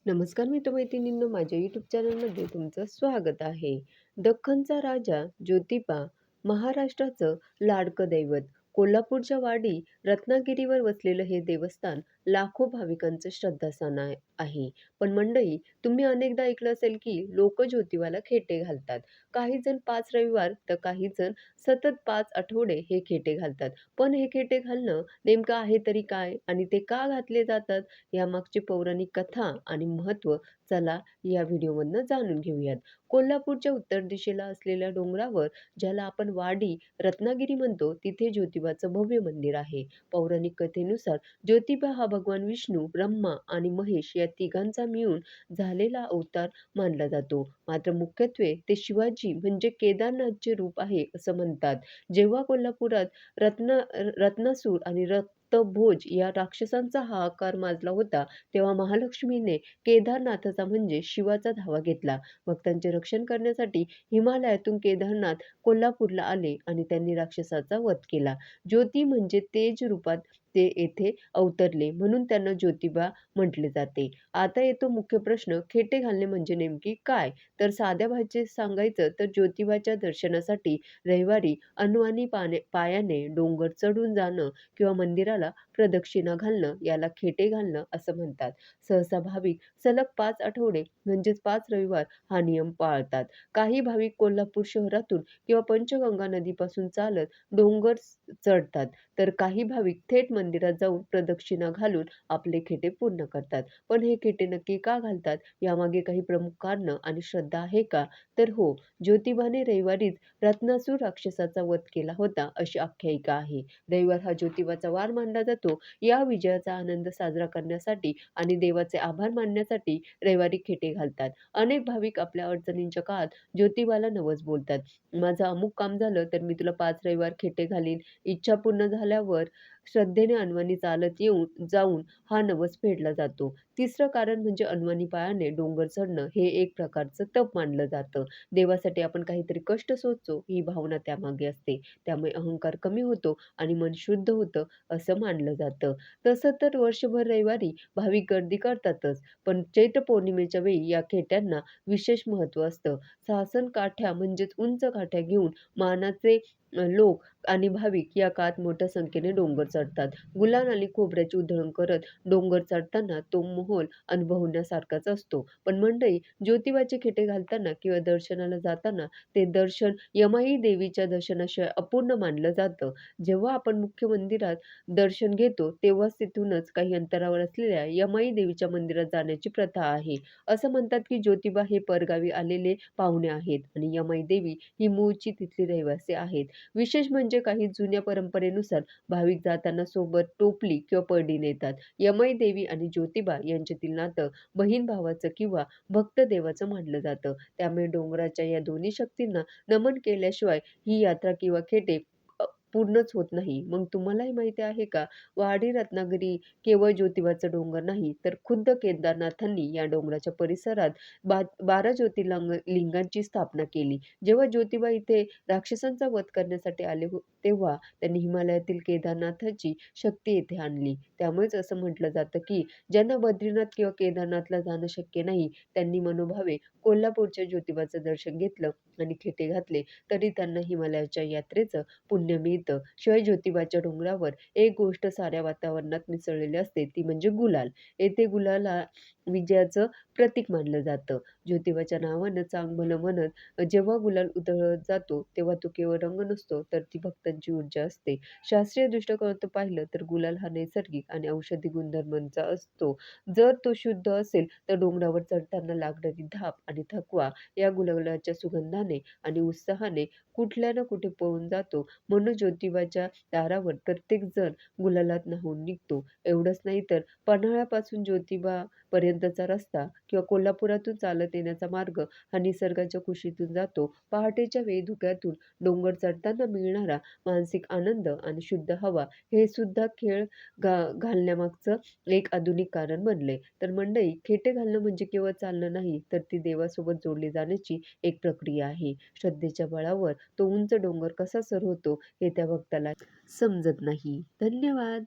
नमस्कार मित्रमैत्रिणींनो, माझ्या यूट्यूब चॅनलमध्ये तुमचं स्वागत आहे. दख्खनचा राजा ज्योतिबा, महाराष्ट्राचं लाडकं दैवत. कोल्हापूरच्या वाडी रत्नागिरीवर वसलेलं हे देवस्थान लाखो भाविकांचं श्रद्धास्थान आहे. पण मंडळी, तुम्ही अनेकदा ऐकलं असेल की लोक ज्योतिबाला खेटे घालतात. काही जण 5 रविवार तर काही जण सतत 5 आठवडे हे खेटे घालतात. पण हे खेटे घालणं नेमकं आहे तरी काय, आणि ते का घातले जातात, यामागची पौराणिक कथा आणि महत्त्व चला या व्हिडिओमधनं जाणून घेऊयात. कोल्हापूरच्या उत्तर दिशेला असलेल्या डोंगरावर, ज्याला आपण वाडी रत्नागिरी म्हणतो, तिथे ज्योतिबाचं भव्य मंदिर आहे. पौराणिक कथेनुसार ज्योतिबा हा भगवान विष्णू, ब्रह्मा आणि महेश या तिघांचा मिळून झालेला अवतार मानला जातो. मात्र मुख्यत्वे ते शिवाजी म्हणजे केदारनाथचे रूप आहे असं म्हणतात. जेव्हा कोल्हापुरात रत्नासूर आणि रक्तभोज या राक्षसांचा हाहाकार माजला होता, तेव्हा महालक्ष्मीने केदारनाथाचा म्हणजे शिवाचा धावा घेतला. भक्तांचे रक्षण करण्यासाठी हिमालयातून केदारनाथ कोल्हापूरला आले आणि त्यांनी राक्षसाचा वध केला. ज्योती म्हणजे तेज रूपात ते येथे अवतरले, म्हणून त्यांना ज्योतिबा म्हटले जाते. आता येतो मुख्य प्रश्न, खेटे घालणे म्हणजे नेमकी काय? तर साध्या भाषेत सांगायचं तर ज्योतिबाच्या दर्शनासाठी रविवारी अनवाणी पायाने डोंगर चढून जाणं किंवा मंदिराला प्रदक्षिणा घालणं याला खेटे घालणं असं म्हणतात. सहसा भाविक सलग 5 आठवडे म्हणजेच 5 रविवार हा नियम पाळतात. काही भाविक कोल्हापूर शहरातून किंवा पंचगंगा नदीपासून चालत डोंगर चढतात, तर काही भाविक थेट मंदिरात जाऊन प्रदक्षिणा घालून आपले खेटे पूर्ण करतात. पण हे खेटे नक्की का घालतात, यामागे काही प्रमुख कारणं आणि श्रद्धा आहे का? तर हो, ज्योतिबाने रविवारीच रत्नासूर राक्षसाचा वध केला होता अशी आख्यायिका आहे. रविवार हा ज्योतिबाचा वार मानला जातो. या विजयाचा आनंद साजरा करण्यासाठी आणि देवाचे आभार मानण्यासाठी रविवारी खेटे घालतात. अनेक भाविक आपल्या अडचणींच्या काळात ज्योतिबाला नवस बोलतात. माझं अमुक काम झालं तर मी तुला 5 रविवार खेटे घालीन. इच्छा पूर्ण झाल्यावर श्रद्धेने अनवाणी चालत येऊन जाऊन हा नवस फेडला जातो. तिसरं कारण म्हणजे अनवाणी पायाने डोंगर चढणं हे एक प्रकारचं तप मानलं जातं. देवासाठी आपण काहीतरी कष्ट सोसतो ही भावना त्यामागे असते. त्यामुळे अहंकार कमी होतो आणि मन शुद्ध होतं असं मानलं जातं. तसं तर वर्षभर रविवारी भाविक गर्दी करतातच, पण चैत्र पौर्णिमेच्या वेळी या खेट्यांना विशेष महत्त्व असतं. सासन काठ्या म्हणजेच उंच काठ्या घेऊन मानाचे लोक आणि भाविक या काळात मोठ्या संख्येने डोंगर चढतात. गुलाल आणि खोबऱ्याची उधळण करत डोंगर चढताना तो माहोल अनुभवण्यासारखाच असतो. पण मंडळी, ज्योतिबाचे खेटे घालताना किंवा दर्शनाला जाताना ते दर्शन यमाई देवीच्या दर्शनाशिवाय अपूर्ण मानलं जातं. जेव्हा आपण मुख्य मंदिरात दर्शन घेतो, तेव्हाच तिथूनच काही अंतरावर असलेल्या यमाई देवीच्या मंदिरात जाण्याची प्रथा आहे. असं म्हणतात की ज्योतिबा हे परगावी आलेले पाहुणे आहेत आणि यमाई देवी ही मूळची तिथली रहिवासी आहेत. विशेष म्हणजे काही जुन्या परंपरेनुसार भाविक जाताना सोबत टोपली किंवा पळडी नेतात. यमाई देवी आणि ज्योतिबा यांच्यातील नातं बहीण भावाचं किंवा भक्त देवाचं मानलं जातं. त्यामुळे डोंगराच्या या दोन्ही शक्तींना नमन केल्याशिवाय ही यात्रा किंवा खेटे अ, पूर्णच होत नाही. मग तुम्हालाही माहिती आहे का, वाडी रत्नागिरी केवळ ज्योतिबाचा डोंगर नाही, तर खुद्द केदारनाथांनी या डोंगराच्या परिसरात 12 लिंगांची स्थापना केली. जेव्हा ज्योतिबा इथे राक्षसांचा वध करण्यासाठी आले तेव्हा त्यांनी हिमालयातील केदारनाथाची शक्ती येथे आणली. त्यामुळेच असं म्हटलं जातं की ज्यांना बद्रीनाथ किंवा केदारनाथला जाणं शक्य नाही, त्यांनी मनोभावे कोल्हापूरच्या ज्योतिबाचं दर्शन घेतलं आणि खेटे घातले, तरी त्यांना हिमालयाच्या यात्रेचं पुण्य मिळतं. शिवाय ज्योतिबाच्या डोंगरावर एक गोष्ट साऱ्या वातावरणात मिसळलेली असते, ती म्हणजे गुलाल. येथे गुलाला विजयाचं प्रतीक मानलं जातं. ज्योतिबाच्या नावानं चांगभलं म्हणत जेव्हा गुलाल उधळत जातो, तेव्हा तो केवळ रंग नसतो, तर ती भक्तांची ऊर्जा असते. शास्त्रीय दृष्टिकोनातून पाहिलं तर गुलाल हा नैसर्गिक आणि औषधी गुणधर्मांचा असतो. जर तो शुद्ध असेल, तर डोंगरावर चढताना लागणारी धाप आणि थकवा या गुलालाच्या सुगंधाने आणि उत्साहाने कुठल्या ना कुठे पळून जातो. म्हणून ज्योतिबाच्या दारावर प्रत्येक जण गुलालात न्हाऊन निघतो. एवढंच नाही तर पन्हाळ्यापासून ज्योतिबापर्यंतचा रस्ता किंवा कोल्हापुरातून चालत येण्याचा मार्ग हा निसर्गाच्या कुशीतून जातो. पहाटेच्या वेळी धुक्यातून डोंगर चढताना मिळणारा मानसिक आनंद आणि शुद्ध हवा हे सुद्धा खेळ घालण्यामागचं एक आधुनिक कारण बनले. तर मंडळी, खेटे घालणं म्हणजे केवळ चालणं नाही, तर ती देवासोबत जोडली जाण्याची एक प्रक्रिया आहे. श्रद्धेच्या बळावर तो उंच डोंगर कसा सर होतो हे त्या भक्ताला समजत नाही. धन्यवाद.